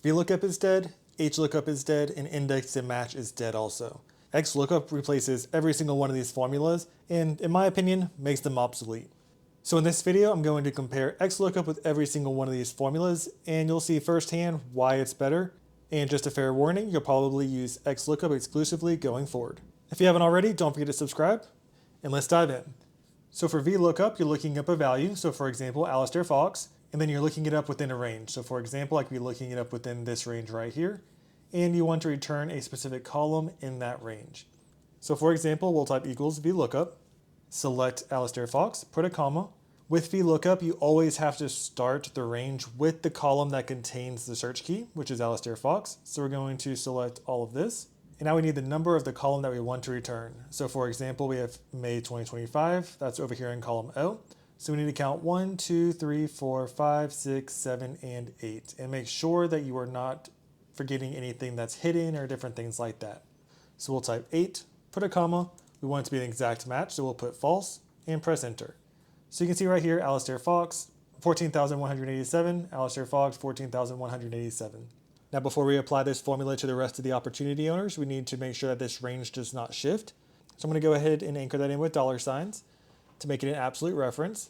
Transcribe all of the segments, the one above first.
VLOOKUP is dead, HLOOKUP is dead, and index to match is dead also. XLOOKUP replaces every single one of these formulas and, in my opinion, makes them obsolete. So in this video, I'm going to compare XLOOKUP with every single one of these formulas, and you'll see firsthand why it's better. And just a fair warning, you'll probably use XLOOKUP exclusively going forward. If you haven't already, don't forget to subscribe, and let's dive in. So for VLOOKUP, you're looking up a value. So for example, Alistair Fox, and then you're looking it up within a range. So for example, I could be looking it up within this range right here, and you want to return a specific column in that range. So for example, we'll type equals VLOOKUP, select Alistair Fox, put a comma. With VLOOKUP, you always have to start the range with the column that contains the search key, which is Alistair Fox. So we're going to select all of this. And now we need the number of the column that we want to return. So for example, we have May 2025. That's over here in column O. So we need to count 1, 2, 3, 4, 5, 6, 7, and 8. And make sure that you are not forgetting anything that's hidden or different things like that. So we'll type 8, put a comma. We want it to be an exact match, so we'll put false and press enter. So you can see right here, Alistair Fox, 14,187, Alistair Fox, 14,187. Now before we apply this formula to the rest of the opportunity owners, we need to make sure that this range does not shift. So I'm going to go ahead and anchor that in with $signs to make it an absolute reference.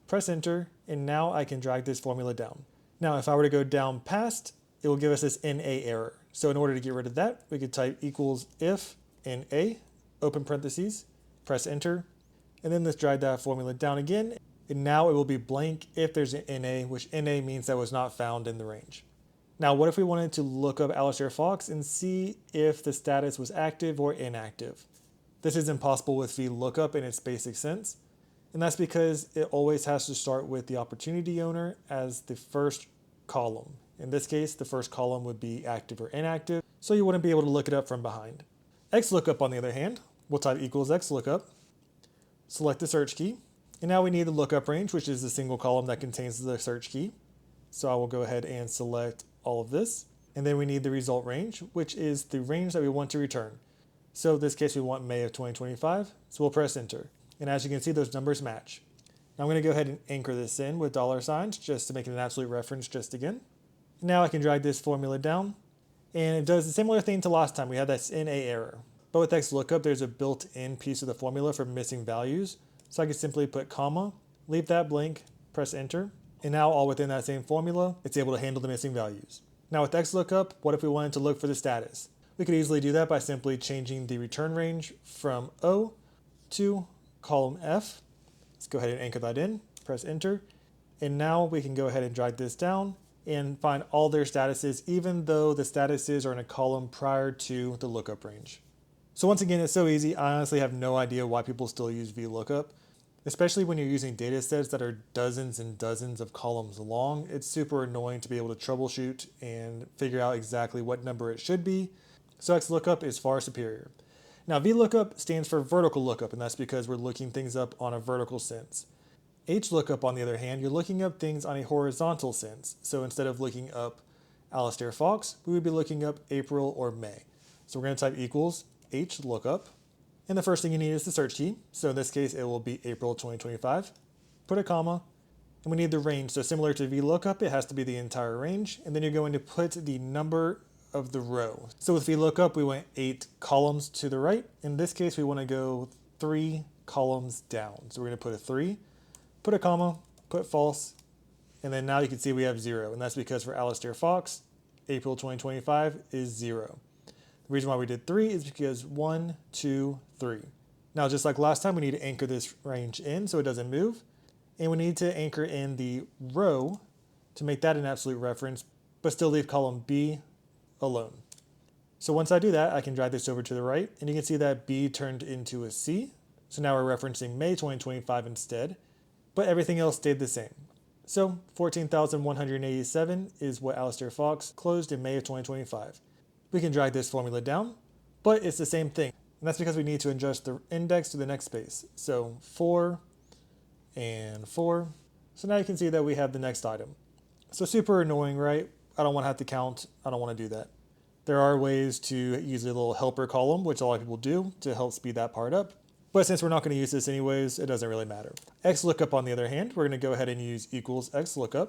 Press enter, and now I can drag this formula down. Now if I were to go down past, it will give us this NA error. So in order to get rid of that, we could type equals if NA, open parentheses, press enter, and then let's drag that formula down again. And now it will be blank if there's an NA, which NA means that was not found in the range. Now, what if we wanted to look up Alistair Fox and see if the status was active or inactive? This is impossible with VLOOKUP in its basic sense. And that's because it always has to start with the opportunity owner as the first column. In this case, the first column would be active or inactive, so you wouldn't be able to look it up from behind. XLOOKUP, on the other hand, we'll type equals XLOOKUP, select the search key, and now we need the lookup range, which is the single column that contains the search key. So I will go ahead and select all of this, and then we need the result range, which is the range that we want to return. So in this case, we want May of 2025, so we'll press enter. And as you can see, those numbers match. Now I'm going to go ahead and anchor this in with $signs just to make it an absolute reference just again. Now I can drag this formula down, and it does a similar thing to last time. We had that NA error. But with XLOOKUP, there's a built-in piece of the formula for missing values. So I can simply put comma, leave that blank, press enter, and now all within that same formula, it's able to handle the missing values. Now with XLOOKUP, what if we wanted to look for the status? We could easily do that by simply changing the return range from O to column F. Let's go ahead and anchor that in, press enter, and now we can go ahead and drag this down and find all their statuses, even though the statuses are in a column prior to the lookup range. So once again, it's so easy. I honestly have no idea why people still use VLOOKUP, especially when you're using data sets that are dozens and dozens of columns long. It's super annoying to be able to troubleshoot and figure out exactly what number it should be. So XLOOKUP is far superior. Now VLOOKUP stands for vertical lookup, and that's because we're looking things up on a vertical sense. HLOOKUP, on the other hand, you're looking up things on a horizontal sense. So instead of looking up Alistair Fox, we would be looking up April or May. So we're going to type equals HLOOKUP, and the first thing you need is the search key. So in this case, it will be April 2025. Put a comma, and we need the range. So similar to VLOOKUP, it has to be the entire range, and then you're going to put the number of the row. So with VLOOKUP, we went 8 columns to the right. In this case, we want to go 3 columns down. So we're going to put a 3, put a comma, put false, and then now you can see we have 0, and that's because for Alistair Fox, April 2025 is 0. The reason why we did 3 is because 1, 2, 3. Now, just like last time, we need to anchor this range in so it doesn't move. And we need to anchor in the row to make that an absolute reference, but still leave column B alone. So once I do that, I can drag this over to the right, and you can see that B turned into a C. So now we're referencing May 2025 instead, but everything else stayed the same. So 14,187 is what Alistair Fox closed in May of 2025. We can drag this formula down, but it's the same thing. And that's because we need to adjust the index to the next space. So 4 and 4. So now you can see that we have the next item. So super annoying, right? I don't want to have to count. I don't want to do that. There are ways to use a little helper column, which a lot of people do to help speed that part up. But since we're not going to use this anyways, it doesn't really matter. XLOOKUP, on the other hand, we're going to go ahead and use equals XLOOKUP.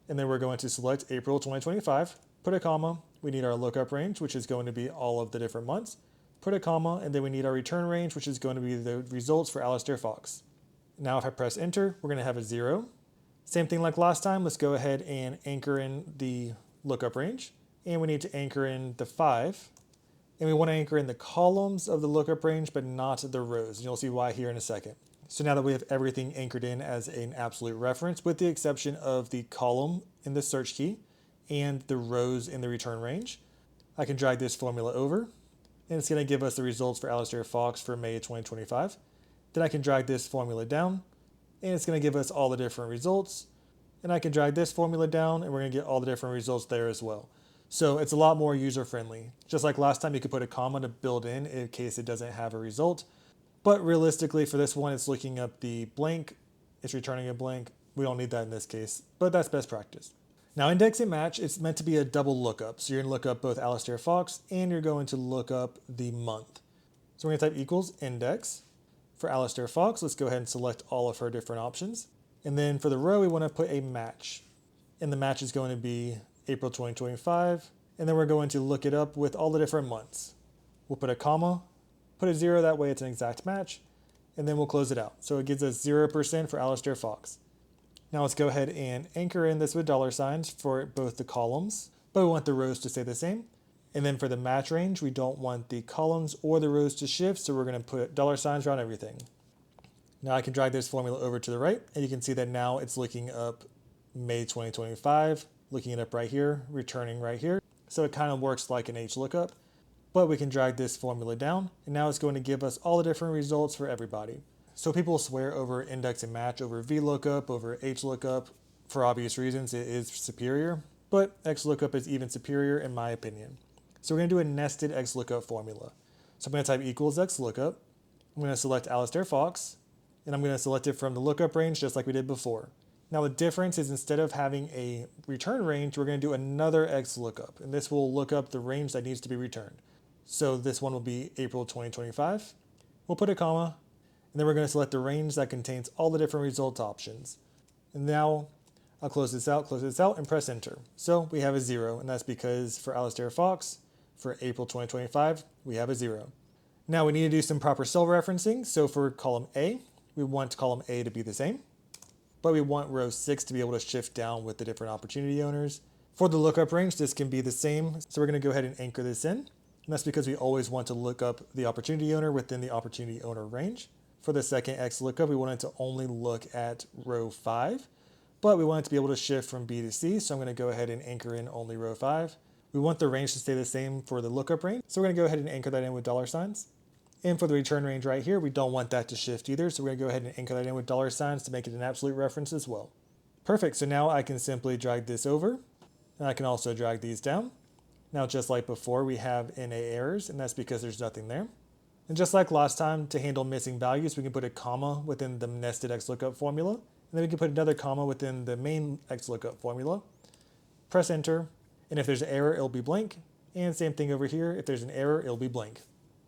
And then we're going to select April 2025. put a comma, we need our lookup range, which is going to be all of the different months, put a comma, and then we need our return range, which is going to be the results for Alistair Fox. Now if I press enter, we're going to have a 0. Same thing like last time, let's go ahead and anchor in the lookup range, and we need to anchor in the 5, and we want to anchor in the columns of the lookup range, but not the rows, and you'll see why here in a second. So now that we have everything anchored in as an absolute reference, with the exception of the column in the search key and the rows in the return range, I can drag this formula over, and it's going to give us the results for Alistair Fox for May 2025. Then I can drag this formula down, and it's going to give us all the different results. And I can drag this formula down, and we're going to get all the different results there as well. So it's a lot more user-friendly. Just like last time, you could put a comma to build in case it doesn't have a result. But realistically, for this one, it's looking up the blank, it's returning a blank. We don't need that in this case, but that's best practice. Now, index and match, it's meant to be a double lookup. So you're going to look up both Alistair Fox, and you're going to look up the month. So we're going to type equals index. For Alistair Fox, let's go ahead and select all of her different options. And then for the row, we want to put a match. And the match is going to be April 2025. And then we're going to look it up with all the different months. We'll put a comma, put a 0, that way it's an exact match. And then we'll close it out. So it gives us 0% for Alistair Fox. Now let's go ahead and anchor in this with $signs for both the columns, but we want the rows to stay the same. And then for the match range, we don't want the columns or the rows to shift, so we're going to put $signs around everything. Now I can drag this formula over to the right, and you can see that now it's looking up May 2025, looking it up right here, returning right here. So it kind of works like an HLOOKUP, but we can drag this formula down, and now it's going to give us all the different results for everybody. So people swear over index and match, over VLOOKUP, over HLOOKUP. For obvious reasons, it is superior, but XLOOKUP is even superior in my opinion. So we're going to do a nested XLOOKUP formula. So I'm going to type equals XLOOKUP. I'm going to select Alistair Fox, and I'm going to select it from the lookup range just like we did before. Now the difference is instead of having a return range, we're going to do another XLOOKUP, and this will look up the range that needs to be returned. So this one will be April 2025. We'll put a comma, and then we're going to select the range that contains all the different results options. And now I'll close this out, and press enter. So we have a 0, and that's because for Alistair Fox, for April 2025, we have a 0. Now we need to do some proper cell referencing. So for column A, we want column A to be the same, but we want row 6 to be able to shift down with the different opportunity owners. For the lookup range, this can be the same. So we're going to go ahead and anchor this in. And that's because we always want to look up the opportunity owner within the opportunity owner range. For the second XLOOKUP, we wanted to only look at row 5, but we want it to be able to shift from B to C. So I'm going to go ahead and anchor in only row 5. We want the range to stay the same for the lookup range. So we're going to go ahead and anchor that in with $signs. And for the return range right here, we don't want that to shift either. So we're going to go ahead and anchor that in with $signs to make it an absolute reference as well. Perfect. So now I can simply drag this over, and I can also drag these down. Now, just like before, we have NA errors, and that's because there's nothing there. And just like last time, to handle missing values, we can put a comma within the nested XLOOKUP formula, and then we can put another comma within the main XLOOKUP formula. Press enter, and if there's an error, it'll be blank. And same thing over here, if there's an error, it'll be blank.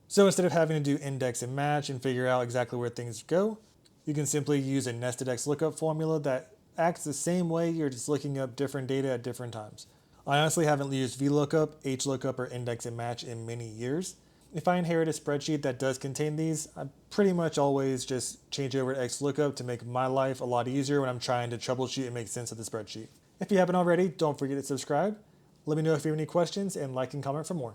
So instead of having to do index and match and figure out exactly where things go, you can simply use a nested XLOOKUP formula that acts the same way, you're just looking up different data at different times. I honestly haven't used VLOOKUP, HLOOKUP, or index and match in many years. If I inherit a spreadsheet that does contain these, I pretty much always just change it over to XLOOKUP to make my life a lot easier when I'm trying to troubleshoot and make sense of the spreadsheet. If you haven't already, don't forget to subscribe. Let me know if you have any questions, and like and comment for more.